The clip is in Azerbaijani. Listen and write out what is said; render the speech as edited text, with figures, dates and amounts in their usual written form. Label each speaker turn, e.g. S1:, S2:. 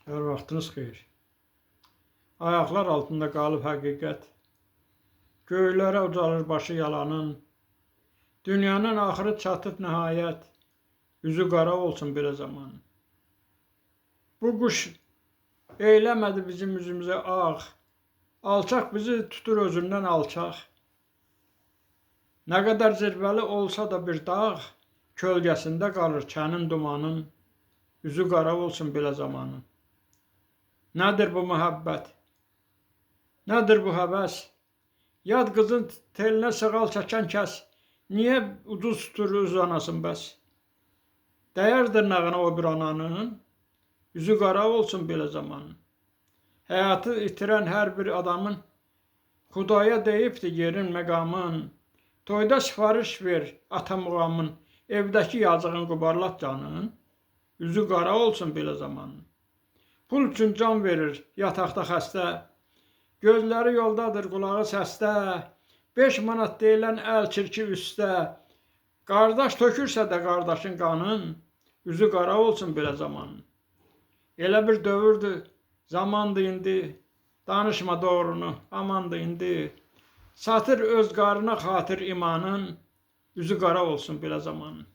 S1: Hər vaxtınız xeyir. Ayaqlar altında qalıb həqiqət. Göylərə ucalır başı yalanın. Dünyanın axırı çatıb nəhayət. Üzü qara olsun belə zaman. Bu quş eyləmədi bizim üzümüzə ağ. Alçaq bizi tutur özündən alçaq. Nə qədər zirvəli olsa da bir dağ, kölgəsində qalır kənin dumanın. Üzü qara olsun belə zamanın. Nədir bu mühəbbət? Nədir bu həvəs? Yad qızın telinə sığal çəkən kəs, niyə ucuz tutur öz anasın bəs? Dəyər dırnağına o bir ananın, üzü qara olsun belə zamanın. Həyatı itirən hər bir adamın, Xudaya deyibdi yerin məqamın, toyda sifariş ver ata muğamın, evdəki yazığın qubarlat canın, üzü qara olsun belə zamanın. Pul üçün can verir yataqda xəstə, gözləri yoldadır, qulağı səsdə, 5 manat deyilən əl çirki üstə, qardaş tökürsə də qardaşın qanın, üzü qara olsun belə zamanın. Elə bir dövrdür, zamandır indi, danışma doğrunu, amandır indi, satır öz qarına xatir imanın, üzü qara olsun belə zamanın.